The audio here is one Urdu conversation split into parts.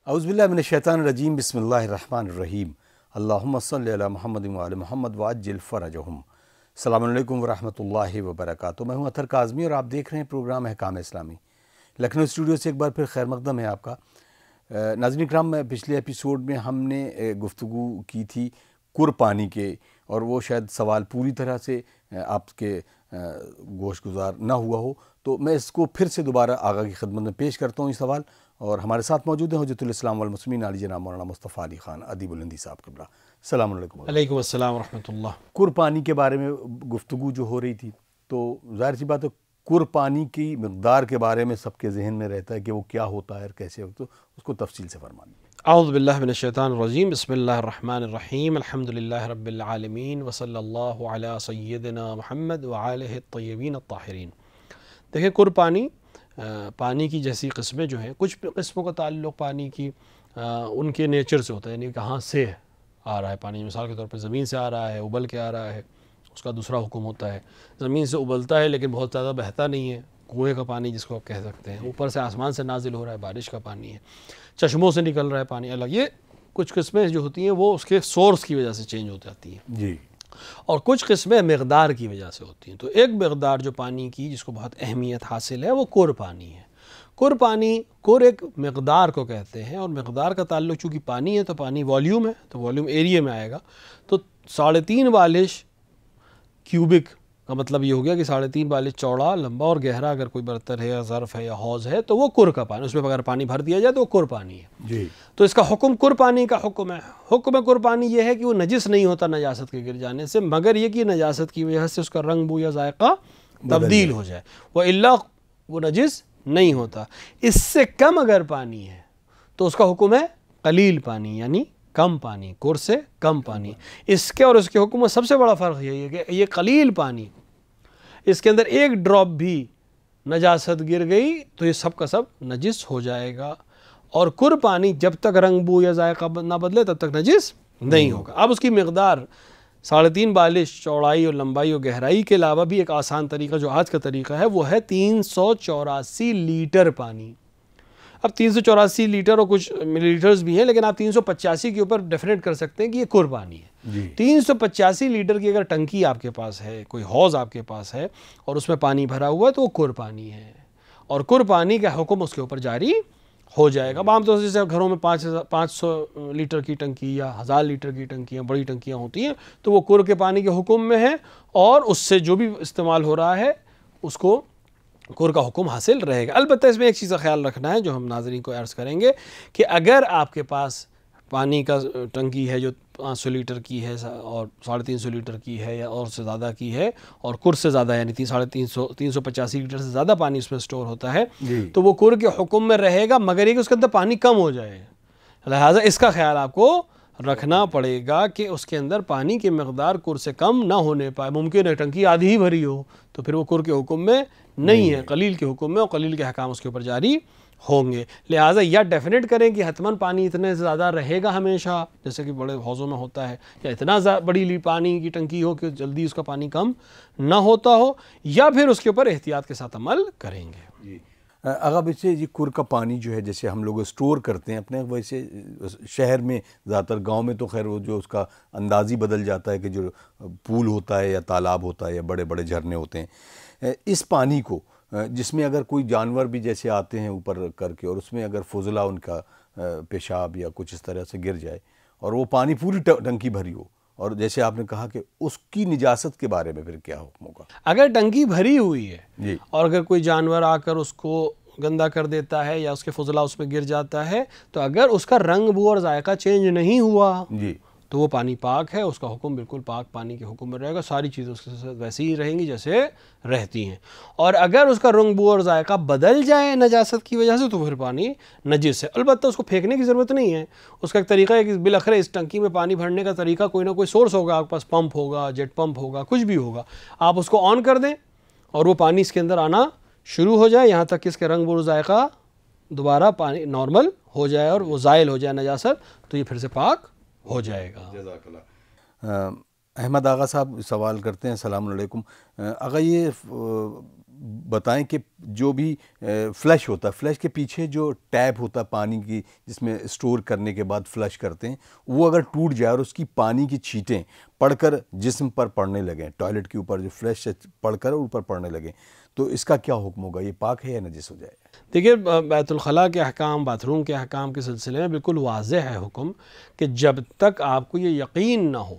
اعوذ باللہ من الشیطان الرجیم بسم اللہ الرحمن الرحیم اللہم صلی علی محمد وعلی محمد وعجل فرجہم۔ السلام علیکم ورحمۃ اللہ وبرکاتہ۔ میں ہوں اطہر کاظمی اور آپ دیکھ رہے ہیں پروگرام احکام اسلامی۔ لکھنؤ اسٹوڈیو سے ایک بار پھر خیر مقدم ہے آپ کا۔ ناظرین اکرام، پچھلے ایپیسوڈ میں ہم نے گفتگو کی تھی قرپانی کے، اور وہ شاید سوال پوری طرح سے آپ کے گوش گزار نہ ہوا ہو، تو میں اس کو پھر سے دوبارہ آگاہ کی خدمت میں پیش کرتا ہوں یہ سوال۔ اور ہمارے ساتھ موجود ہیں حجت الاسلام والمسلمین علی جناب مولانا مصطفیٰ علی خان ادیب الہندی صاحب قبلہ۔ السلام علیکم۔ علیکم السلام ورحمۃ اللہ۔ قرپانی کے بارے میں گفتگو جو ہو رہی تھی، تو ظاہر سی بات ہے قرپانی کی مقدار کے بارے میں سب کے ذہن میں رہتا ہے کہ وہ کیا ہوتا ہے اور کیسے ہوتا ہے، اس کو تفصیل سے فرمائیں۔ اعوذ باللہ من الشیطان الرجیم، بسم اللہ الرحمن الرحیم، الحمدللہ رب العالمین، وصلی اللہ علی سیدنا محمد وآلہ الطیبین الطاہرین۔ دیکھیں، قرپانی پانی کی جیسی قسمیں جو ہیں، کچھ قسموں کا تعلق پانی کی ان کے نیچر سے ہوتا ہے، یعنی کہاں سے آ رہا ہے پانی۔ مثال کے طور پہ زمین سے آ رہا ہے، ابل کے آ رہا ہے، اس کا دوسرا حکم ہوتا ہے۔ زمین سے ابلتا ہے لیکن بہت زیادہ بہتا نہیں ہے، کنویں کا پانی جس کو آپ کہہ سکتے ہیں، اوپر سے آسمان سے نازل ہو رہا ہے، بارش کا پانی ہے، چشموں سے نکل رہا ہے پانی الگ۔ یہ کچھ قسمیں جو ہوتی ہیں وہ اس کے سورس کی وجہ سے چینج ہو جاتی ہیں جی، اور کچھ قسمیں مقدار کی وجہ سے ہوتی ہیں۔ تو ایک مقدار جو پانی کی جس کو بہت اہمیت حاصل ہے وہ قرپانی ہے۔ قرپانی، قر ایک مقدار کو کہتے ہیں، اور مقدار کا تعلق چونکہ پانی ہے تو پانی والیوم ہے، تو والیوم ایریا میں آئے گا۔ تو 3.5 بالش کیوبک کا مطلب یہ ہو گیا کہ 3.5 بالش چوڑا، لمبا اور گہرا اگر کوئی برتن ہے یا ظرف ہے یا حوض ہے تو وہ قر کا پانی، اس میں اگر پانی بھر دیا جائے تو وہ قرپانی ہے۔ جی، تو اس کا حکم قرپانی کا حکم ہے۔ حکم قرپانی یہ ہے کہ وہ نجس نہیں ہوتا نجاست کے گر جانے سے، مگر یہ کہ نجاست کی وجہ سے اس کا رنگ بو یا ذائقہ تبدیل ہو جائے، وَإِلَّا وہ نجس نہیں ہوتا۔ اس سے کم اگر پانی ہے تو اس کا حکم ہے قلیل پانی، یعنی کم پانی، قر سے کم پانی۔ اس کے اور اس کے حکم میں سب سے بڑا فرق یہی ہے کہ یہ قلیل پانی، اس کے اندر ایک ڈراپ بھی نجاست گر گئی تو یہ سب کا سب نجس ہو جائے گا، اور قر پانی جب تک رنگ بو یا ذائقہ نہ بدلے تب تک نجس نہیں ہوگا۔ اب اس کی مقدار 3.5 بالش چوڑائی اور لمبائی اور گہرائی کے علاوہ بھی ایک آسان طریقہ جو آج کا طریقہ ہے وہ ہے 384 لیٹر پانی۔ اب 384 لیٹر اور کچھ ملی لیٹرز بھی ہیں، لیکن آپ 385 کے اوپر ڈیفینیٹ کر سکتے ہیں کہ یہ قر پانی ہے۔ جی، 385 لیٹر کی اگر ٹنکی آپ کے پاس ہے، کوئی حوض آپ کے پاس ہے اور اس میں پانی بھرا ہوا ہے تو وہ قر پانی ہے، اور قر پانی کا حکم اس کے اوپر جاری ہو جائے گا۔ اب عام طور سے جیسے گھروں میں 500 لیٹر کی ٹنکی یا 1000 لیٹر کی ٹنکیاں، بڑی ٹنکیاں ہوتی ہیں، تو وہ قر کے پانی کے حکم میں ہے، اور اس سے جو بھی استعمال ہو رہا ہے اس کو قر کا حکم حاصل رہے گا۔ البتہ اس میں ایک چیز کا خیال رکھنا ہے جو ہم ناظرین کو عرض کریں گے کہ اگر آپ کے پاس پانی کا ٹنکی ہے جو 500 لیٹر کی ہے اور 350 لیٹر کی ہے یا اور سے زیادہ کی ہے، اور قر سے زیادہ یعنی 385 لیٹر سے زیادہ پانی اس میں سٹور ہوتا ہے، تو وہ قر کے حکم میں رہے گا، مگر یہ کہ اس کے اندر پانی کم ہو جائے، لہٰذا اس کا خیال آپ کو رکھنا پڑے گا کہ اس کے اندر پانی کی مقدار قر سے کم نہ ہونے پائے۔ ممکن ہے ٹنکی آدھی ہی بھری ہو تو پھر وہ قر کے حکم میں نہیں ہے، قلیل کے حکم میں، اور قلیل کے احکام اس کے اوپر جاری ہوں گے۔ لہٰذا یا ڈیفینیٹ کریں کہ حتماً پانی اتنے سے زیادہ رہے گا ہمیشہ، جیسے کہ بڑے حوضوں میں ہوتا ہے، یا اتنا بڑی پانی کی ٹنکی ہو کہ جلدی اس کا پانی کم نہ ہوتا ہو، یا پھر اس کے اوپر احتیاط کے ساتھ عمل کریں گے۔ جی، اگر ویسے یہ قر کا پانی جو ہے جیسے ہم لوگ اسٹور کرتے ہیں اپنے، ویسے شہر میں زیادہ تر، گاؤں میں تو خیر وہ جو اس کا انداز ہی بدل جاتا ہے کہ جو پول ہوتا ہے یا تالاب ہوتا ہے یا بڑے بڑے جھرنے ہوتے ہیں، اس پانی کو جس میں اگر کوئی جانور بھی جیسے آتے ہیں اوپر کر کے، اور اس میں اگر فضلہ ان کا پیشاب یا کچھ اس طرح سے گر جائے اور وہ پانی پوری ٹنکی بھری ہو، اور جیسے آپ نے کہا کہ اس کی نجاست کے بارے میں پھر کیا حکم ہوگا؟ اگر ٹنکی بھری ہوئی ہے جی، اور اگر کوئی جانور آ کر اس کو گندا کر دیتا ہے یا اس کے فضلہ اس میں گر جاتا ہے، تو اگر اس کا رنگ بو اور ذائقہ چینج نہیں ہوا جی، تو وہ پانی پاک ہے، اس کا حکم بالکل پاک پانی کے حکم میں رہے گا، ساری چیزیں اس کے ساتھ ویسی ہی رہیں گی جیسے رہتی ہیں۔ اور اگر اس کا رنگ بو اور ذائقہ بدل جائے نجاست کی وجہ سے تو پھر پانی نجس ہے۔ البتہ اس کو پھینکنے کی ضرورت نہیں ہے، اس کا ایک طریقہ ہے کہ بالآخر اس ٹنکی میں پانی بھرنے کا طریقہ کوئی نہ کوئی سورس ہوگا، آپ کے پاس پمپ ہوگا، جیٹ پمپ ہوگا، کچھ بھی ہوگا، آپ اس کو آن کر دیں اور وہ پانی اس کے اندر آنا شروع ہو جائے یہاں تک کہ اس کے رنگ بو اور ذائقہ دوبارہ پانی نارمل ہو جائے اور وہ زائل ہو جائے نجاست، تو یہ پھر سے پاک ہو جائے گا۔ جزاک اللہ۔ احمد آغا صاحب سوال کرتے ہیں، السلام علیکم آغا، یہ بتائیں کہ جو بھی فلش ہوتا ہے، فلش کے پیچھے جو ٹیپ ہوتا ہے پانی کی جس میں اسٹور کرنے کے بعد فلش کرتے ہیں، وہ اگر ٹوٹ جائے اور اس کی پانی کی چھینٹیں پڑ کر جسم پر پڑنے لگیں، ٹوائلٹ کے اوپر جو فلش پڑ کر اوپر پڑنے لگیں، تو اس کا کیا حکم ہوگا؟ یہ پاک ہے یا نجس ہو جائے گا؟ دیکھیے بیت الخلاء کے احکام، باتھ روم کے احکام کے سلسلے میں بالکل واضح ہے حکم کہ جب تک آپ کو یہ یقین نہ ہو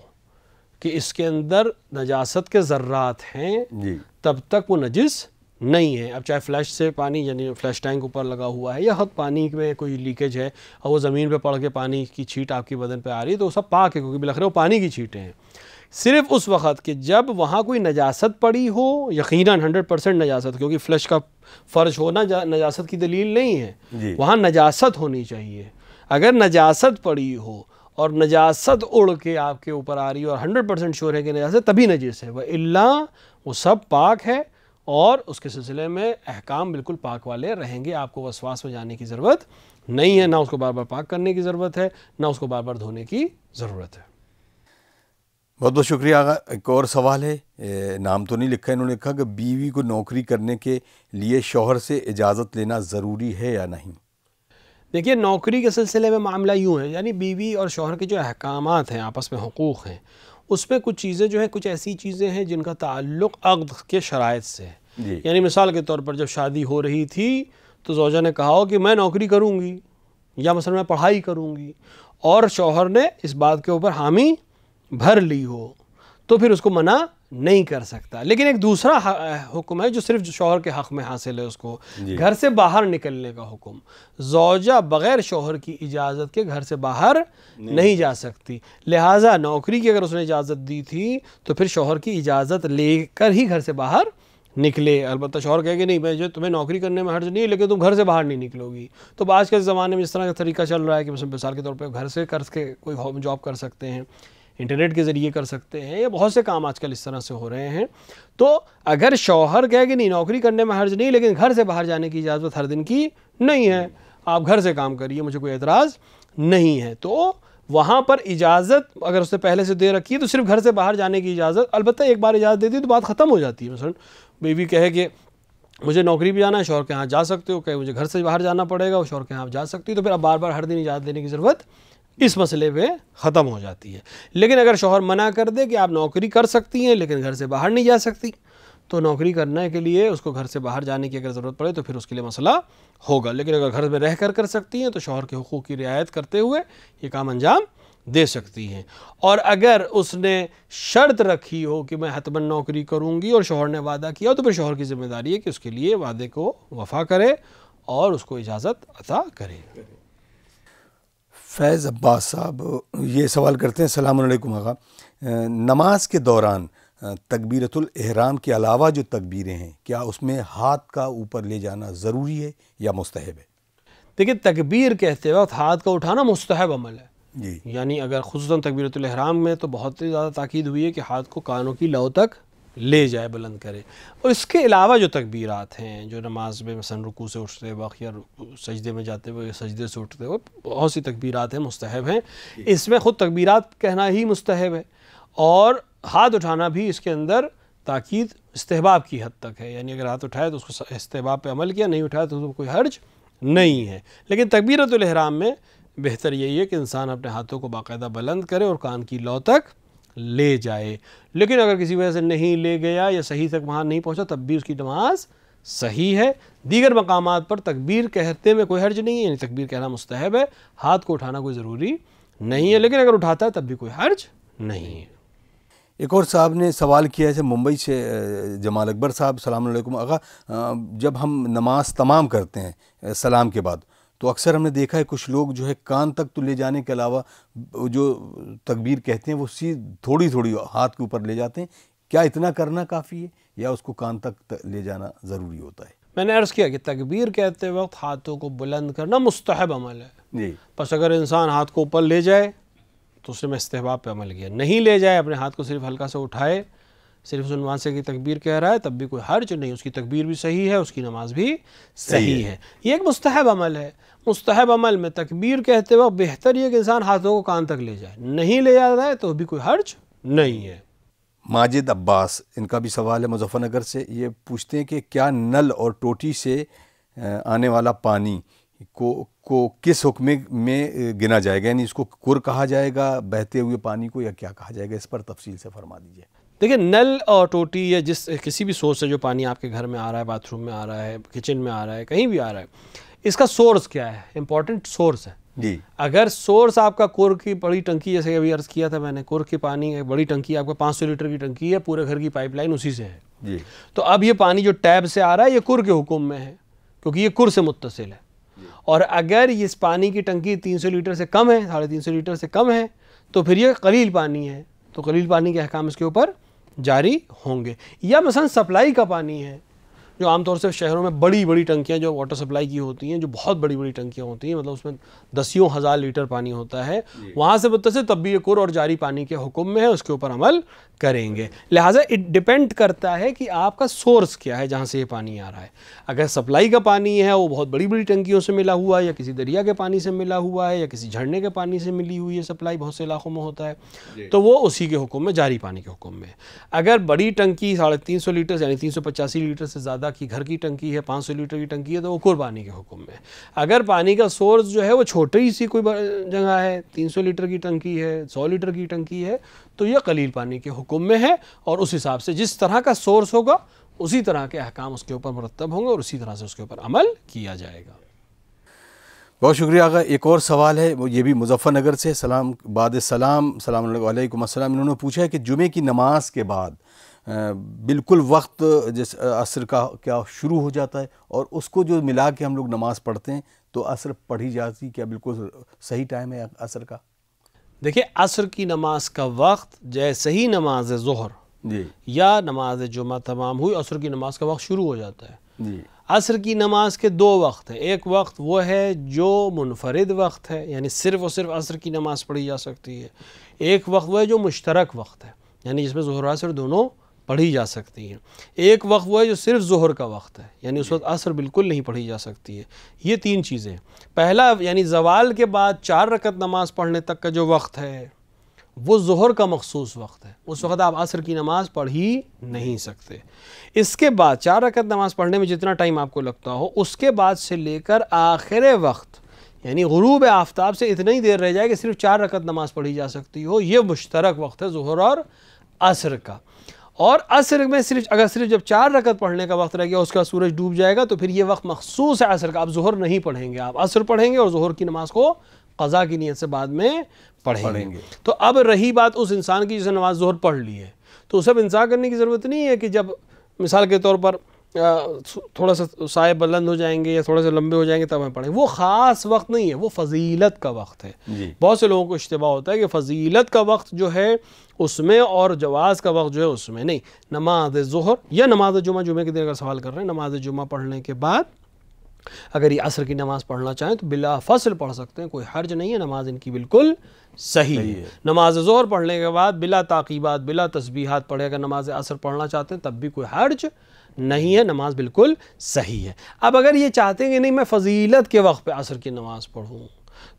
کہ اس کے اندر نجاست کے ذرات ہیں جی تب تک وہ نجس نہیں ہے. اب چاہے فلش سے پانی، یعنی فلش ٹینک اوپر لگا ہوا ہے، یا خود پانی میں کوئی لیکیج ہے اور وہ زمین پہ پڑ کے پانی کی چھینٹ آپ کی بدن پہ آ رہی ہے، تو وہ سب پاک ہے، کیونکہ بالآخر وہ پانی کی چھینٹیں ہیں. صرف اس وقت کہ جب وہاں کوئی نجاست پڑی ہو، یقیناً 100% نجاست، کیونکہ فلش کا فرش ہونا نجاست کی دلیل نہیں ہے، جی وہاں نجاست ہونی چاہیے. اگر نجاست پڑی ہو اور نجاست اڑ کے آپ کے اوپر آ رہی ہے اور 100% شور ہے کہ نجاست، تبھی نجس ہے. وَإِلَّا وہ سب پاک ہے اور اس کے سلسلے میں احکام بالکل پاک والے رہیں گے. آپ کو وسواس میں جانے کی ضرورت نہیں ہے، نہ اس کو بار بار پاک کرنے کی ضرورت ہے، نہ اس کو بار بار دھونے کی ضرورت ہے. بہت بہت شکریہ آقا. ایک اور سوال ہے، نام تو نہیں لکھا، انہوں نے کہا کہ بیوی کو نوکری کرنے کے لیے شوہر سے اجازت لینا ضروری ہے یا نہیں؟ دیکھیے نوکری کے سلسلے میں معاملہ یوں ہے، یعنی بیوی اور شوہر کے جو احکامات ہیں، آپس میں حقوق ہیں، اس میں کچھ چیزیں جو ہیں، کچھ ایسی چیزیں ہیں جن کا تعلق عقد کے شرائط سے ہے. جی یعنی مثال کے طور پر جب شادی ہو رہی تھی تو زوجہ نے کہا ہو کہ میں نوکری کروں گی، یا مثلا میں پڑھائی کروں گی، اور شوہر نے اس بات کے اوپر حامی بھر لی ہو، تو پھر اس کو منع نہیں کر سکتا. لیکن ایک دوسرا حکم ہے جو صرف شوہر کے حق میں حاصل ہے، اس کو گھر سے باہر نکلنے کا حکم. زوجہ بغیر شوہر کی اجازت کے گھر سے باہر نہیں جا سکتی. لہٰذا نوکری کی اگر اس نے اجازت دی تھی تو پھر شوہر کی اجازت لے کر ہی گھر سے باہر نکلے. البتہ شوہر کہے کہ نہیں، میں جو تمہیں نوکری کرنے میں حرج نہیں ہے، لیکن تم گھر سے باہر نہیں نکلو گی. تو آج کے زمانے میں اس طرح کا طریقہ چل رہا ہے کہ مثال کے طور پہ گھر سے کر کے کوئی جاب کر سکتے ہیں، انٹرنیٹ کے ذریعے کر سکتے ہیں، یا بہت سے کام آج کل اس طرح سے ہو رہے ہیں. تو اگر شوہر کہے کہ نہیں، نوکری کرنے میں حرج نہیں، لیکن گھر سے باہر جانے کی اجازت ہر دن کی نہیں ہے، آپ گھر سے کام کریے، مجھے کوئی اعتراض نہیں ہے، تو وہاں پر اجازت اگر اس نے پہلے سے دے رکھی ہے تو صرف گھر سے باہر جانے کی اجازت. البتہ ایک بار اجازت دیتی ہے تو بات ختم ہو جاتی ہے. مثلا بیوی کہے کہ مجھے نوکری بھی جانا ہے، شوہر کے ہاں جا سکتے ہو، کہ مجھے گھر سے باہر جانا پڑے گا، وہ شوہر کے ہاں جا سکتی، تو پھر اب بار بار ہر دن اجازت دینے کی ضرورت اس مسئلے پہ ختم ہو جاتی ہے. لیکن اگر شوہر منع کر دے کہ آپ نوکری کر سکتی ہیں لیکن گھر سے باہر نہیں جا سکتی، تو نوکری کرنے کے لیے اس کو گھر سے باہر جانے کی اگر ضرورت پڑے تو پھر اس کے لیے مسئلہ ہوگا. لیکن اگر گھر میں رہ کر سکتی ہیں تو شوہر کے حقوق کی رعایت کرتے ہوئے یہ کام انجام دے سکتی ہیں. اور اگر اس نے شرط رکھی ہو کہ میں حتماً نوکری کروں گی اور شوہر نے وعدہ کیا، تو پھر شوہر کی ذمہ داری ہے کہ اس کے لیے وعدے کو وفا کرے اور اس کو اجازت عطا کرے. فیض عباس صاحب یہ سوال کرتے ہیں، السلام علیکم آقا، نماز کے دوران تکبیرۃ الاحرام کے علاوہ جو تکبیریں ہیں، کیا اس میں ہاتھ کا اوپر لے جانا ضروری ہے یا مستحب ہے؟ دیکھیے تکبیر کہتے وقت ہاتھ کا اٹھانا مستحب عمل ہے. جی یعنی اگر خصوصاً تکبیرۃ الاحرام میں تو بہت ہی زیادہ تاکید ہوئی ہے کہ ہاتھ کو کانوں کی لو تک لے جائے، بلند کرے. اور اس کے علاوہ جو تکبیرات ہیں جو نماز میں مثلا رکوع سے اٹھتے وقت یا سجدے میں جاتے ہوئے یا سجدے سے اٹھتے ہوئے بہت سی تکبیرات ہیں، مستحب ہیں. اس میں خود تکبیرات کہنا ہی مستحب ہے، اور ہاتھ اٹھانا بھی اس کے اندر تاکید استحباب کی حد تک ہے. یعنی اگر ہاتھ اٹھائے تو اس کو استحباب پہ عمل کیا، نہیں اٹھایا تو کوئی حرج نہیں ہے. لیکن تکبیرۃ الاحرام میں بہتر یہی ہے کہ انسان اپنے ہاتھوں کو باقاعدہ بلند کرے اور کان کی لو تک لے جائے. لیکن اگر کسی وجہ سے نہیں لے گیا یا صحیح تک وہاں نہیں پہنچا تب بھی اس کی نماز صحیح ہے. دیگر مقامات پر تکبیر کہتے میں کوئی حرج نہیں ہے، یعنی تکبیر کہنا مستحب ہے، ہاتھ کو اٹھانا کوئی ضروری نہیں ہے، لیکن اگر اٹھاتا ہے تب بھی کوئی حرج نہیں ہے. ایک اور صاحب نے سوال کیا ہے ممبئی سے، جمال اکبر صاحب، السلام علیکم آقا، جب ہم نماز تمام کرتے ہیں سلام کے بعد تو اکثر ہم نے دیکھا ہے کچھ لوگ جو ہے کان تک تو لے جانے کے علاوہ جو تکبیر کہتے ہیں وہ تھوڑی تھوڑی ہاتھ کے اوپر لے جاتے ہیں. کیا اتنا کرنا کافی ہے یا اس کو کان تک لے جانا ضروری ہوتا ہے؟ میں نے عرض کیا کہ تکبیر کہتے وقت ہاتھوں کو بلند کرنا مستحب عمل ہے. جی بس اگر انسان ہاتھ کو اوپر لے جائے تو اس نے استحباب پہ عمل کیا، نہیں لے جائے اپنے ہاتھ کو صرف ہلکا سے اٹھائے، صرف اس عنوان سے کی تکبیر کہہ رہا ہے، تب بھی کوئی حرج نہیں، اس کی تکبیر بھی صحیح ہے، اس کی نماز بھی صحیح ہے. یہ ایک مستحب عمل ہے. مستحب عمل میں تکبیر کہتے وقت بہتر یہ کہ انسان ہاتھوں کو کان تک لے جائے، نہیں لے جاتا ہے تو بھی کوئی حرج نہیں ہے. ماجد عباس، ان کا بھی سوال ہے مظفر نگر سے. یہ پوچھتے ہیں کہ کیا نل اور ٹوٹی سے آنے والا پانی کو کس حکم میں گنا جائے گا؟ یعنی اس کو کر کہا جائے گا بہتے ہوئے پانی کو، یا کیا کہا جائے گا؟ اس پر تفصیل سے فرما دیجیے. دیکھیں، نل اور ٹوٹی یا کسی بھی سورس سے جو پانی آپ کے گھر میں آ رہا ہے، باتھ روم میں آ رہا ہے، کچن میں آ رہا ہے، کہیں بھی آ رہا ہے، اس کا سورس کیا ہے؟ امپورٹنٹ سورس ہے. جی. اگر سورس آپ کا کور کی بڑی ٹنکی، جیسے ابھی عرض کیا تھا میں نے، کور کی پانی ایک بڑی ٹنکی آپ کا 500 لیٹر کی ٹنکی ہے، پورے گھر کی پائپ لائن اسی سے ہے. جی. تو اب یہ پانی جو ٹیب سے آ رہا ہے یہ کور کے حکم میں ہے، کیونکہ یہ کور سے متصل ہے. اور اگر اس پانی کی ٹنکی 300 لیٹر سے کم ہے، 350 لیٹر سے کم ہے، تو پھر یہ قلیل پانی ہے، تو قلیل پانی کے احکام اس کے اوپر جاری ہوں گے. یا مثلا سپلائی کا پانی ہے، جو عام طور سے شہروں میں بڑی بڑی ٹنکیاں جو واٹر سپلائی کی ہوتی ہیں، جو بہت بڑی بڑی ٹنکیاں ہوتی ہیں، مطلب اس میں دسیوں ہزار لیٹر پانی ہوتا ہے، وہاں سے متصل تب بھی یہ کور اور جاری پانی کے حکم میں ہے، اس کے اوپر عمل کریں گے. لہٰذا ڈپینڈ کرتا ہے کہ آپ کا سورس کیا ہے جہاں سے یہ پانی آ رہا ہے. اگر سپلائی کا پانی ہے وہ بہت بڑی بڑی ٹنکیوں سے ملا ہوا ہے، یا کسی دریا کے پانی سے ملا ہوا ہے، یا کسی جھرنے کے پانی سے ملی ہوئی ہے سپلائی، بہت سے علاقوں میں ہوتا ہے، تو وہ اسی کے حکم میں، جاری پانی کے حکم میں. اگر بڑی ٹنکی 350 لیٹر یعنی 385 لیٹر سے زیادہ کی گھر کی ٹنکی ہے، 500 لیٹر کی ٹنکی ہے، تو وہ کور پانی کے حکم میں. اگر پانی کا سورس جو ہے وہ چھوٹی سی کوئی جگہ ہے، 300 لیٹر کی ٹنکی ہے، 100 لیٹر کی ٹنکی ہے، تو یہ قلیل پانی کے حکم میں ہے. اور اس حساب سے جس طرح کا سورس ہوگا اسی طرح کے احکام اس کے اوپر مرتب ہوں گے، اور اسی طرح سے اس کے اوپر عمل کیا جائے گا. بہت شکریہ آقا. ایک اور سوال ہے، وہ یہ بھی مظفر نگر سے. بعد سلام علیکم السلام. انہوں نے پوچھا ہے کہ جمعے کی نماز کے بعد بالکل وقت جس عصر کا کیا شروع ہو جاتا ہے، اور اس کو جو ملا کے ہم لوگ نماز پڑھتے ہیں تو عصر پڑھی جاتی، کیا بالکل صحیح ٹائم ہے عصر کا؟ دیکھیں، عصر کی نماز کا وقت جیسے ہی نماز ظہر جی یا نماز جمعہ تمام ہوئی، عصر کی نماز کا وقت شروع ہو جاتا ہے. جی. عصر کی نماز کے 2 وقت ہیں. ایک وقت وہ ہے جو منفرد وقت ہے، یعنی صرف اور صرف عصر کی نماز پڑھی جا سکتی ہے. ایک وقت وہ ہے جو مشترک وقت ہے، یعنی جس میں ظہر و عصر دونوں پڑھی جا سکتی ہیں. ایک وقت وہ ہے جو صرف ظہر کا وقت ہے، یعنی اس وقت عصر بالکل نہیں پڑھی جا سکتی ہے. یہ 3 چیزیں. پہلا یعنی زوال کے بعد 4 رکعت نماز پڑھنے تک کا جو وقت ہے وہ ظہر کا مخصوص وقت ہے، اس وقت آپ عصر کی نماز پڑھ ہی نہیں سکتے. اس کے بعد 4 رکعت نماز پڑھنے میں جتنا ٹائم آپ کو لگتا ہو، اس کے بعد سے لے کر آخر وقت یعنی غروب آفتاب سے اتنا ہی دیر رہ جائے کہ صرف 4 رکعت نماز پڑھی جا سکتی ہو. یہ مشترک وقت ہے ظہر اور عصر کا. اور عصر میں اگر صرف جب 4 رکعت پڑھنے کا وقت رہ گیا، اس کا سورج ڈوب جائے گا، تو پھر یہ وقت مخصوص ہے عصر کا. آپ ظہر نہیں پڑھیں گے، آپ عصر پڑھیں گے، اور ظہر کی نماز کو قضا کی نیت سے بعد میں پڑھیں گے. تو اب رہی بات اس انسان کی جس نے نماز ظہر پڑھ لی ہے، تو اسے اب انتظار کرنے کی ضرورت نہیں ہے کہ جب مثال کے طور پر تھوڑا سا سائے بلند ہو جائیں گے یا تھوڑا سا لمبے ہو جائیں گے تب ہم پڑھیں. وہ خاص وقت نہیں ہے، وہ فضیلت کا وقت ہے. بہت سے لوگوں کو اشتباہ ہوتا ہے کہ فضیلت کا وقت جو ہے اس میں اور جواز کا وقت جو ہے اس میں. نہیں، نماز ظہر یا نماز جمعے کے دن کا سوال کر رہے ہیں، نماز جمعہ پڑھنے کے بعد اگر یہ عصر کی نماز پڑھنا چاہیں تو بلا فصل پڑھ سکتے ہیں، کوئی حرج نہیں ہے. نماز ان کی بالکل صحیح ہے. نماز ظہر پڑھنے کے بعد بلا تعقیبات، بلا تسبیحات پڑھے اگر نماز عصر پڑھنا چاہتے ہیں تب بھی کوئی حرج نہیں ہے، نماز بالکل صحیح ہے. اب اگر یہ چاہتے ہیں کہ نہیں میں فضیلت کے وقت پہ عصر کی نماز پڑھوں،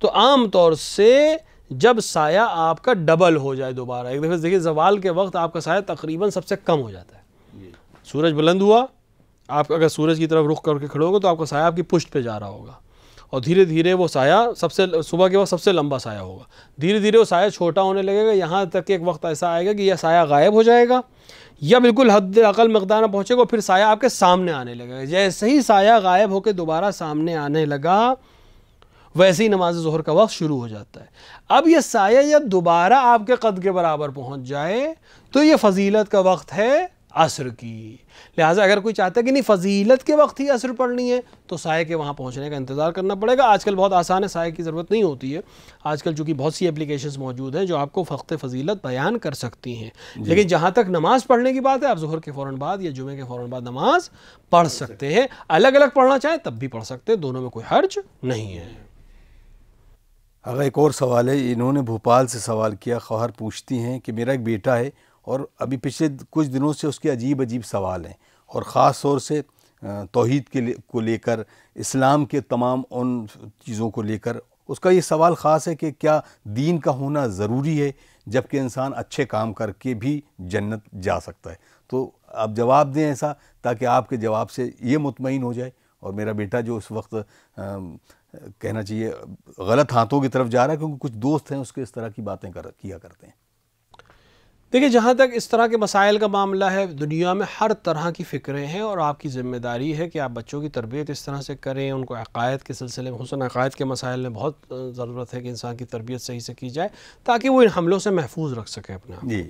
تو عام طور سے جب سایہ آپ کا ڈبل ہو جائے دوبارہ، ایک دفعہ دیکھیے زوال کے وقت آپ کا سایہ تقریباً سب سے کم ہو جاتا ہے. سورج بلند ہوا، آپ اگر سورج کی طرف رخ کر کے کھڑے ہوگے تو آپ کا سایہ آپ کی پشت پہ جا رہا ہوگا، اور دھیرے دھیرے وہ سایہ صبح کے وقت سب سے لمبا سایہ ہوگا. دھیرے دھیرے وہ سایہ چھوٹا ہونے لگے گا، یہاں تک کہ ایک وقت ایسا آئے گا کہ یہ سایہ غائب ہو جائے گا یا بالکل حد اقل مقدار میں پہنچے گا، پھر سایہ آپ کے سامنے آنے لگے گا. جیسے ہی سایہ غائب ہو کے دوبارہ سامنے آنے لگا، ویسے ہی نماز ظہر کا وقت شروع ہو جاتا ہے. اب یہ سایہ جب دوبارہ آپ کے قد کے برابر پہنچ جائے تو یہ فضیلت کا وقت ہے عصر کی. لہٰذا اگر کوئی چاہتا ہے کہ نہیں فضیلت کے وقت ہی عصر پڑھنی ہے تو سائے کے وہاں پہنچنے کا انتظار کرنا پڑے گا. آج کل بہت آسان ہے، سائے کی ضرورت نہیں ہوتی ہے. آج کل چونکہ بہت سی اپلیکیشنز موجود ہیں جو آپ کو وقت فضیلت بیان کر سکتی ہیں. لیکن جہاں تک نماز پڑھنے کی بات ہے، آپ ظہر کے فوراً بعد یا جمعے کے فوراً بعد نماز پڑھ سکتے ہیں. الگ الگ پڑھنا چاہیں تب بھی پڑھ سکتے ہیں، دونوں میں کوئی حرج نہیں ہے. اگر ایک اور سوال ہے، انہوں نے بھوپال سے سوال کیا. خواہر پوچھتی ہیں کہ میرا ایک بیٹا ہے اور ابھی پچھلے کچھ دنوں سے اس کے عجیب سوال ہیں، اور خاص طور سے توحید کو لے کر، اسلام کے تمام ان چیزوں کو لے کر. اس کا یہ سوال خاص ہے کہ کیا دین کا ہونا ضروری ہے جبکہ انسان اچھے کام کر کے بھی جنت جا سکتا ہے. تو آپ جواب دیں ایسا تاکہ آپ کے جواب سے یہ مطمئن ہو جائے. اور میرا بیٹا جو اس وقت کہنا چاہیے غلط ہاتھوں کی طرف جا رہا ہے کیونکہ کچھ دوست ہیں اس کے اس طرح کی باتیں کیا کرتے ہیں. دیکھیں جہاں تک اس طرح کے مسائل کا معاملہ ہے، دنیا میں ہر طرح کی فکریں ہیں اور آپ کی ذمہ داری ہے کہ آپ بچوں کی تربیت اس طرح سے کریں. ان کو عقائد کے سلسلے میں، خصوصاً عقائد کے مسائل میں بہت ضرورت ہے کہ انسان کی تربیت صحیح سے کی جائے تاکہ وہ ان حملوں سے محفوظ رکھ سکے اپنا. جی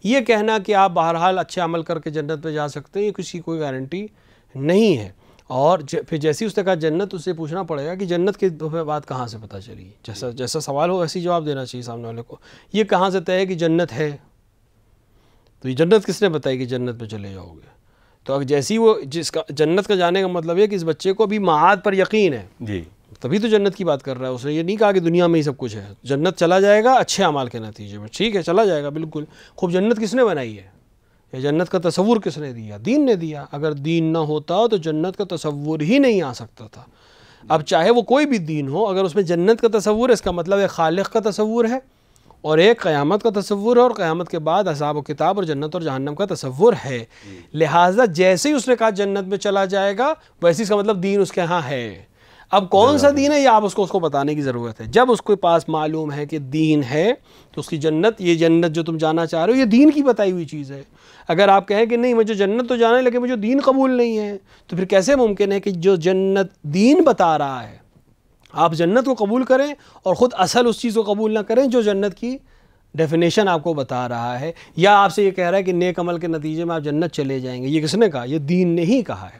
یہ کہنا کہ آپ بہرحال اچھے عمل کر کے جنت میں جا سکتے ہیں، یہ کسی کوئی گارنٹی نہیں ہے. اور پھر جیسی اس نے کہا جنت، اس سے پوچھنا پڑے گا کہ جنت کی بات کہاں سے پتہ چلی. جیسا سوال ہو ویسے جواب دینا چاہیے سامنے والے کو. یہ کہاں سے طے ہے کہ جنت ہے؟ تو یہ جنت کس نے بتائی کہ جنت میں چلے جاؤ گے؟ تو اگر جیسی وہ جس کا جنت کا جانے کا مطلب ہے کہ اس بچے کو بھی معاد پر یقین ہے، جی تبھی تو جنت کی بات کر رہا ہے. اس نے یہ نہیں کہا کہ دنیا میں ہی سب کچھ ہے. جنت چلا جائے گا اچھے اعمال کے نتیجے میں، ٹھیک ہے چلا جائے گا بالکل. خوب جنت کس نے بنائی ہے؟ یہ جنت کا تصور کس نے دیا؟ دین نے دیا. اگر دین نہ ہوتا تو جنت کا تصور ہی نہیں آ سکتا تھا. اب چاہے وہ کوئی بھی دین ہو، اگر اس میں جنت کا تصور ہے، اس کا مطلب ایک خالق کا تصور ہے اور ایک قیامت کا تصور ہے اور قیامت کے بعد حساب و کتاب اور جنت اور جہنم کا تصور ہے. لہٰذا جیسے ہی اس نے کہا جنت میں چلا جائے گا ویسے اس کا مطلب دین اس کے ہاں ہے. اب کون سا دین ہے یہ آپ اس کو بتانے کی ضرورت ہے. جب اس کے پاس معلوم ہے کہ دین ہے تو اس کی جنت، یہ جنت جو تم جانا چاہ رہے ہو یہ دین کی بتائی ہوئی چیز ہے. اگر آپ کہیں کہ نہیں مجھے جنت تو جانا ہے لیکن مجھے دین قبول نہیں ہے، تو پھر کیسے ممکن ہے کہ جو جنت دین بتا رہا ہے آپ جنت کو قبول کریں اور خود اصل اس چیز کو قبول نہ کریں جو جنت کی ڈیفینیشن آپ کو بتا رہا ہے، یا آپ سے یہ کہہ رہا ہے کہ نیک عمل کے نتیجے میں آپ جنت چلے جائیں گے. یہ کس نے کہا؟ یہ دین نے ہی کہا ہے.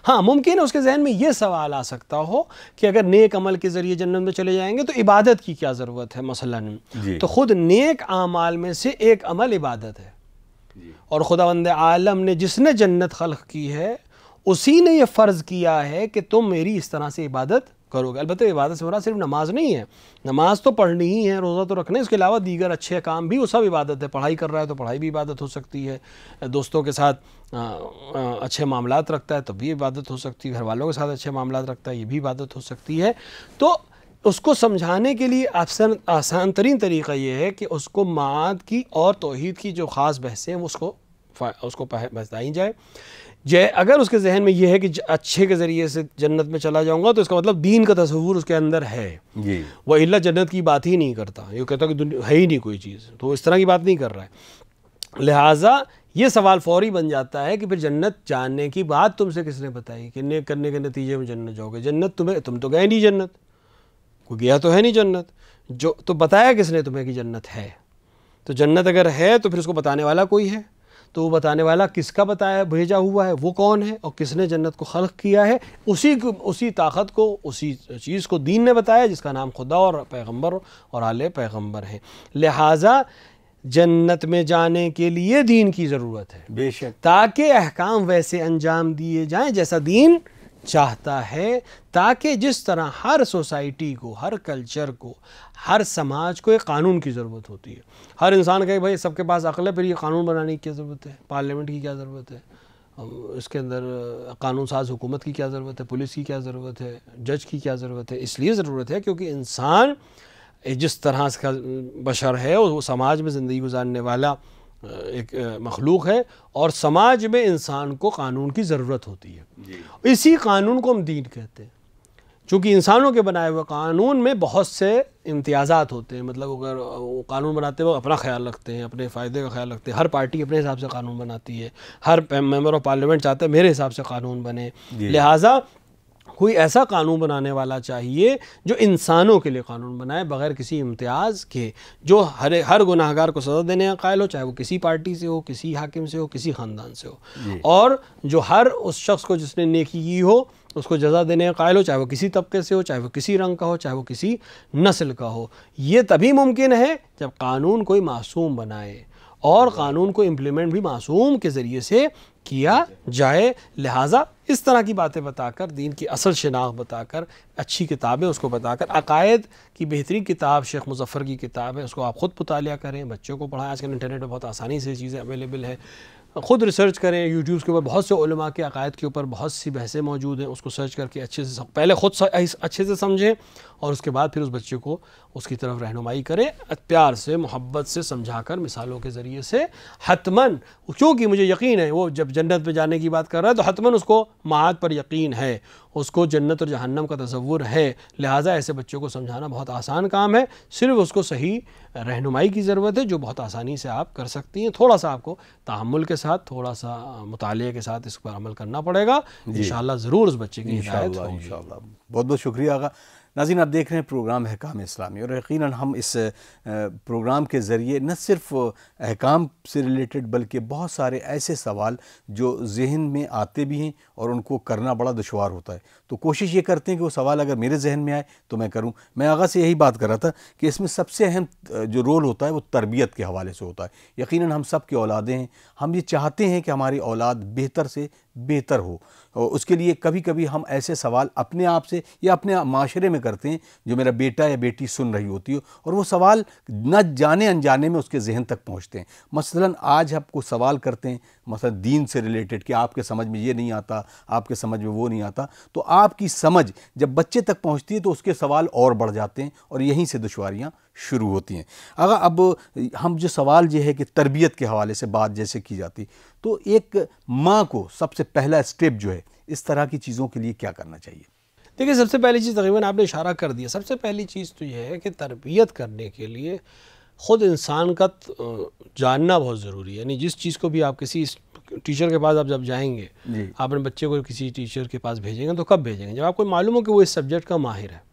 ہاں ممکن ہے اس کے ذہن میں یہ سوال آ سکتا ہو کہ اگر نیک عمل کے ذریعے جنت میں چلے جائیں گے تو عبادت کی کیا ضرورت ہے مثلاً. تو خود نیک اعمال میں سے ایک عمل عبادت ہے، اور خداوند عالم نے جس نے جنت خلق کی ہے اسی نے یہ فرض کیا ہے کہ تم میری اس طرح سے عبادت کرو گے. البتہ عبادت سے مراد صرف نماز نہیں ہے، نماز تو پڑھنی ہی ہے، روزہ تو رکھنا ہے، اس کے علاوہ دیگر اچھے کام بھی وہ سب عبادت ہے. پڑھائی کر رہا ہے تو پڑھائی بھی عبادت ہو سکتی ہے، دوستوں کے ساتھ اچھے معاملات رکھتا ہے تو بھی عبادت ہو سکتی ہے، گھر والوں کے ساتھ اچھے معاملات رکھتا ہے یہ بھی عبادت ہو سکتی ہے. تو اس کو سمجھانے کے لیے آسان ترین طریقہ یہ ہے کہ اس کو معاد کی اور توحید کی جو خاص بحثیں ہیں اس کو بتائی جائے. اگر اس کے ذہن میں یہ ہے کہ اچھے کے ذریعے سے جنت میں چلا جاؤں گا تو اس کا مطلب دین کا تصور اس کے اندر ہے. وہ الا جنت کی بات ہی نہیں کرتا، یہ کہتا کہ ہے ہی نہیں کوئی چیز، تو وہ اس طرح کی بات نہیں کر رہا ہے. لہٰذا یہ سوال فوری بن جاتا ہے کہ پھر جنت جاننے کی بات تم سے کس نے بتائی کہ نیک کرنے کے نتیجے میں جنت جاؤ گے؟ جنت تم تو گئے نہیں، جنت کوئی گیا تو ہے نہیں جنت. جو تو بتایا کس نے تمہیں کہ جنت ہے؟ تو جنت اگر ہے تو پھر اس کو بتانے والا کوئی ہے. تو وہ بتانے والا کس کا بتایا بھیجا ہوا ہے، وہ کون ہے اور کس نے جنت کو خلق کیا ہے؟ اسی طاقت کو، اسی چیز کو دین نے بتایا جس کا نام خدا اور پیغمبر اور آل پیغمبر ہیں. لہٰذا جنت میں جانے کے لیے دین کی ضرورت ہے، بے شک، تاکہ احکام ویسے انجام دیے جائیں جیسا دین چاہتا ہے، تاکہ جس طرح ہر سوسائٹی کو، ہر کلچر کو، ہر سماج کو ایک قانون کی ضرورت ہوتی ہے. ہر انسان کہے بھائی سب کے پاس عقل ہے، پھر یہ قانون بنانے کی کیا ضرورت ہے؟ پارلیمنٹ کی کیا ضرورت ہے؟ اس کے اندر قانون ساز حکومت کی کیا ضرورت ہے؟ پولیس کی کیا ضرورت ہے؟ جج کی کیا ضرورت ہے؟ اس لیے ضرورت ہے کیونکہ انسان جس طرح کا بشر ہے وہ سماج میں زندگی گزارنے والا ایک مخلوق ہے، اور سماج میں انسان کو قانون کی ضرورت ہوتی ہے. اسی قانون کو ہم دین کہتے ہیں. چونکہ انسانوں کے بنائے ہوئے قانون میں بہت سے امتیازات ہوتے ہیں، مطلب اگر وہ قانون بناتے ہوئے اپنا خیال رکھتے ہیں، اپنے فائدے کا خیال رکھتے ہیں. ہر پارٹی اپنے حساب سے قانون بناتی ہے، ہر ممبر آف پارلیمنٹ چاہتا ہے میرے حساب سے قانون بنے. لہٰذا کوئی ایسا قانون بنانے والا چاہیے جو انسانوں کے لیے قانون بنائے بغیر کسی امتیاز کے، جو ہر گناہ گار کو سزا دینے کا قائل ہو، چاہے وہ کسی پارٹی سے ہو، کسی حاکم سے ہو، کسی خاندان سے ہو، اور جو ہر اس شخص کو جس نے نیکی کی ہو اس کو جزا دینے کا قائل ہو، چاہے وہ کسی طبقے سے ہو، چاہے وہ کسی رنگ کا ہو، چاہے وہ کسی نسل کا ہو. یہ تبھی ممکن ہے جب قانون کوئی معصوم بنائے، اور قانون کو امپلیمنٹ بھی معصوم کے ذریعے سے کیا جائے. لہٰذا اس طرح کی باتیں بتا کر، دین کی اصل شناخت بتا کر، اچھی کتابیں اس کو بتا کر، عقائد کی بہترین کتاب شیخ مظفر کی کتاب ہے، اس کو آپ خود مطالعہ کریں، بچوں کو پڑھائیں. آج کل انٹرنیٹ پہ بہت آسانی سے چیزیں اویلیبل ہیں، خود ریسرچ کریں. یوٹیوب کے اوپر بہت سے علماء کے عقائد کے اوپر بہت سی بحثیں موجود ہیں، اس کو سرچ کر کے اچھے سے پہلے خود اچھے سے سمجھیں اور اس کے بعد پھر اس بچے کو اس کی طرف رہنمائی کریں، پیار سے، محبت سے سمجھا کر، مثالوں کے ذریعے سے۔ حتماً کیونکہ مجھے یقین ہے وہ جب جنت میں جانے کی بات کر رہا ہے تو حتماً اس کو معاد پر یقین ہے، اس کو جنت اور جہنم کا تصور ہے، لہٰذا ایسے بچوں کو سمجھانا بہت آسان کام ہے، صرف اس کو صحیح رہنمائی کی ضرورت ہے جو بہت آسانی سے آپ کر سکتی ہیں۔ تھوڑا سا آپ کو تحمل کے ساتھ، تھوڑا سا مطالعے کے ساتھ اس پر عمل کرنا پڑے گا، انشاءاللہ ضرور اس بچے کی ہدایت ہوگی۔ انشاءاللہ۔ بہت بہت شکریہ آقا۔ ناظرین، آپ دیکھ رہے ہیں پروگرام احکام اسلامی، اور یقیناً ہم اس پروگرام کے ذریعے نہ صرف احکام سے ریلیٹڈ بلکہ بہت سارے ایسے سوال جو ذہن میں آتے بھی ہیں اور ان کو کرنا بڑا دشوار ہوتا ہے، تو کوشش یہ کرتے ہیں کہ وہ سوال اگر میرے ذہن میں آئے تو میں کروں۔ میں آغا سے یہی بات کر رہا تھا کہ اس میں سب سے اہم جو رول ہوتا ہے وہ تربیت کے حوالے سے ہوتا ہے۔ یقیناً ہم سب کی اولادیں ہیں، ہم یہ چاہتے ہیں کہ ہماری اولاد بہتر سے بہتر ہو، اور اس کے لیے کبھی کبھی ہم ایسے سوال اپنے آپ سے یا اپنے معاشرے میں کرتے ہیں جو میرا بیٹا یا بیٹی سن رہی ہوتی ہے، اور وہ سوال نہ جانے انجانے میں اس کے ذہن تک پہنچتے ہیں۔ مثلاً آج آپ کو سوال کرتے ہیں مثلا دین سے ریلیٹڈ کہ آپ کے سمجھ میں یہ نہیں آتا، آپ کے سمجھ میں وہ نہیں آتا، تو آپ کی سمجھ جب بچے تک پہنچتی ہے تو اس کے سوال اور بڑھ جاتے ہیں اور یہیں سے دشواریاں شروع ہوتی ہیں۔ اگر اب ہم جو سوال یہ ہے کہ تربیت کے حوالے سے بات جیسے کی جاتی، تو ایک ماں کو سب سے پہلا اسٹیپ جو ہے اس طرح کی چیزوں کے لیے کیا کرنا چاہیے؟ دیکھیں، سب سے پہلی چیز تقریباً آپ نے اشارہ کر دیا، سب سے پہلی چیز تو یہ ہے کہ تربیت کرنے کے لیے خود انسان کا جاننا بہت ضروری ہے۔ یعنی جس چیز کو بھی آپ کسی ٹیچر کے پاس آپ جب جائیں گے، آپ اپنے بچے کو کسی ٹیچر کے پاس بھیجیں گے تو کب بھیجیں گے؟ جب آپ کو معلوم ہو کہ وہ اس سبجیکٹ کا ماہر ہے۔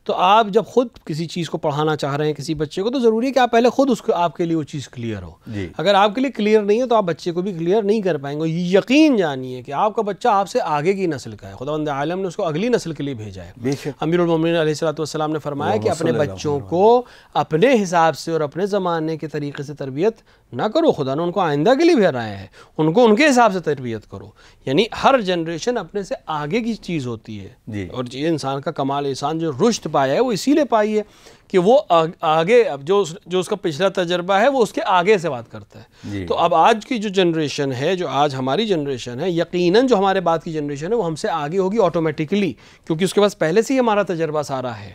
تو آپ جب خود کسی چیز کو پڑھانا چاہ رہے ہیں کسی بچے کو، تو ضروری ہے کہ آپ پہلے خود اس کو آپ کے لیے وہ چیز کلیئر ہو۔ اگر آپ کے لیے کلیئر نہیں ہے تو آپ بچے کو بھی کلیئر نہیں کر پائیں گے۔ یقین جانیے کہ آپ کا بچہ آپ سے آگے کی نسل کا ہے، خداوند عالم نے اس کو اگلی نسل کے لیے بھیجا ہے۔ امیر المومنین علیہ الصلوۃ والسلام نے فرمایا کہ اپنے بچوں کو اپنے حساب سے اور اپنے زمانے کے طریقے سے تربیت نہ کرو، خدا نے ان کو آئندہ کے لیے بھیجا ہے، ان کو ان کے حساب سے تربیت کرو۔ یعنی ہر جنریشن اپنے سے آگے کی چیز ہوتی ہے، اور یہ انسان کا کمال، انسان جو رشد پایا ہے وہ اسی لیے پائی ہے کہ وہ آگے، اب جو اس کا پچھلا تجربہ ہے وہ اس کے آگے سے بات کرتا ہے۔ تو اب آج کی جو جنریشن ہے، جو آج ہماری جنریشن ہے، یقیناً جو ہمارے بعد کی جنریشن ہے وہ ہم سے آگے ہوگی آٹومیٹکلی، کیونکہ اس کے پاس پہلے سے ہی ہمارا تجربہ سارا ہے۔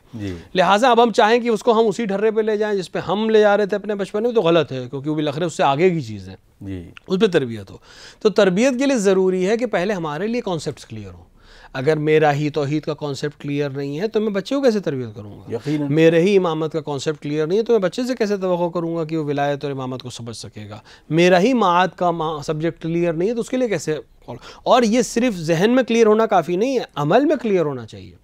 لہٰذا اب ہم چاہیں کہ اس کو ہم اسی ڈھرے پہ لے جائیں جس پہ ہم لے جا رہے تھے اپنے بچپن میں، تو غلط ہے، کیونکہ وہ بالآخر اس سے آگے کی چیز ہے، اس پہ تربیت ہو۔ تو تربیت کے لیے ضروری ہے کہ پہلے ہمارے لیے کانسیپٹس کلیئر ہوں۔ اگر میرا ہی توحید کا کانسیپٹ کلیئر نہیں ہے تو میں بچے کو کیسے تربیت کروں گا؟ میرے ہی امامت کا کانسیپٹ کلیئر نہیں ہے تو میں بچے سے کیسے توقع کروں گا کہ وہ ولایت اور امامت کو سمجھ سکے گا؟ میرا ہی معاد کا سبجیکٹ کلیئر نہیں ہے تو اس کے لیے کیسے؟ اور یہ صرف ذہن میں کلیئر ہونا کافی نہیں ہے، عمل میں کلیئر ہونا چاہیے۔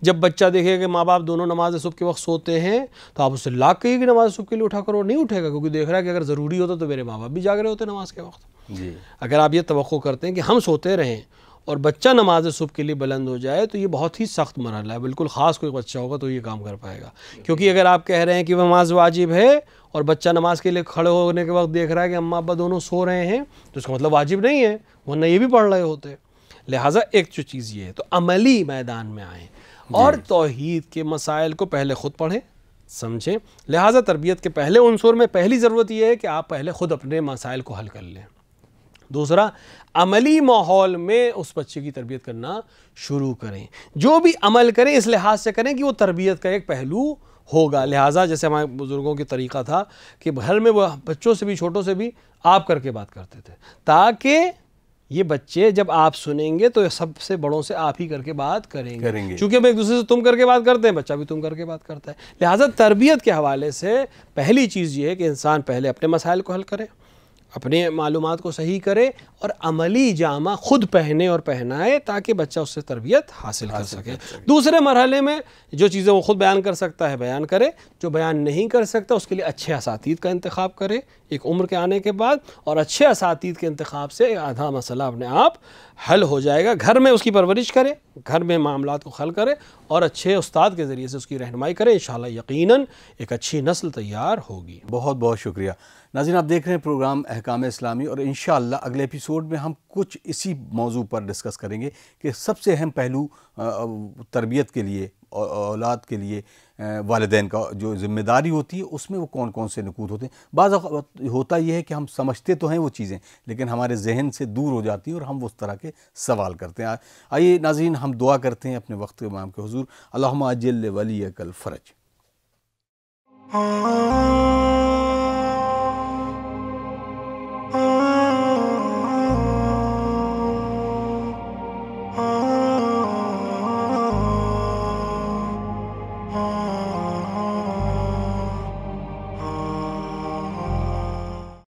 جب بچہ دیکھے کہ ماں باپ دونوں نماز صبح کے وقت سوتے ہیں تو آپ اس سے لاکھ کہیے کہ نماز صبح کے لیے اٹھا کرو، نہیں اٹھے گا، کیونکہ دیکھ رہا ہے کہ اگر ضروری ہوتا تو میرے ماں باپ بھی جاگ رہے ہوتے نماز کے وقت۔ اگر آپ یہ توقع کرتے ہیں کہ ہم سوتے رہیں اور بچہ نماز صبح کے لیے بلند ہو جائے تو یہ بہت ہی سخت مرحلہ ہے، بالکل خاص کوئی بچہ ہوگا تو یہ کام کر پائے گا۔ کیونکہ اگر آپ کہہ رہے ہیں کہ نماز واجب ہے اور بچہ نماز کے لیے کھڑے ہونے کے وقت دیکھ رہا ہے کہ اماں ابا دونوں سو رہے ہیں تو اس کا مطلب واجب نہیں ہے، ورنہ یہ بھی پڑھ رہے ہوتے۔ لہٰذا ایک جو چیز یہ ہے، تو عملی میدان میں آئیں اور توحید کے مسائل کو پہلے خود پڑھیں، سمجھیں۔ لہٰذا تربیت کے پہلے عنصر میں پہلی ضرورت یہ ہے کہ آپ پہلے خود اپنے مسائل کو حل کر لیں۔ دوسرا، عملی ماحول میں اس بچے کی تربیت کرنا شروع کریں، جو بھی عمل کریں اس لحاظ سے کریں کہ وہ تربیت کا ایک پہلو ہوگا۔ لہٰذا جیسے ہمارے بزرگوں کی طریقہ تھا کہ گھر میں وہ بچوں سے بھی، چھوٹوں سے بھی آپ کر کے بات کرتے تھے، تاکہ یہ بچے جب آپ سنیں گے تو سب سے بڑوں سے آپ ہی کر کے بات کریں گے، چونکہ ہم ایک دوسرے سے تم کر کے بات کرتے ہیں، بچہ بھی تم کر کے بات کرتا ہے۔ لہٰذا تربیت کے حوالے سے پہلی چیز یہ ہے کہ انسان پہلے اپنے مسائل کو حل کرے، اپنے معلومات کو صحیح کرے اور عملی جامہ خود پہنے اور پہنائے تاکہ بچہ اس سے تربیت حاصل کر سکے۔ دوسرے مرحلے میں جو چیزیں وہ خود بیان کر سکتا ہے بیان کرے، جو بیان نہیں کر سکتا اس کے لیے اچھے اساتید کا انتخاب کرے ایک عمر کے آنے کے بعد، اور اچھے اساتید کے انتخاب سے آدھا مسئلہ اپنے آپ حل ہو جائے گا۔ گھر میں اس کی پرورش کرے، گھر میں معاملات کو حل کرے اور اچھے استاد کے ذریعے سے اس کی رہنمائی کرے، انشاءاللہ یقیناً ایک اچھی نسل تیار ہوگی۔ بہت بہت شکریہ ناظرین آپ دیکھ رہے ہیں پروگرام احکام اسلامی، اور انشاءاللہ اگلے ایپیسوڈ میں ہم کچھ اسی موضوع پر ڈسکس کریں گے کہ سب سے اہم پہلو تربیت کے لیے، اولاد کے لیے والدین کا جو ذمہ داری ہوتی ہے اس میں وہ کون کون سے نکات ہوتے ہیں۔ بعض اوقات ہوتا یہ ہے کہ ہم سمجھتے تو ہیں وہ چیزیں، لیکن ہمارے ذہن سے دور ہو جاتی ہیں اور ہم اس طرح کے سوال کرتے ہیں۔ آئیے ناظرین ہم دعا کرتے ہیں اپنے وقت امام کے حضور، اللہم عجل ولیک الفرج۔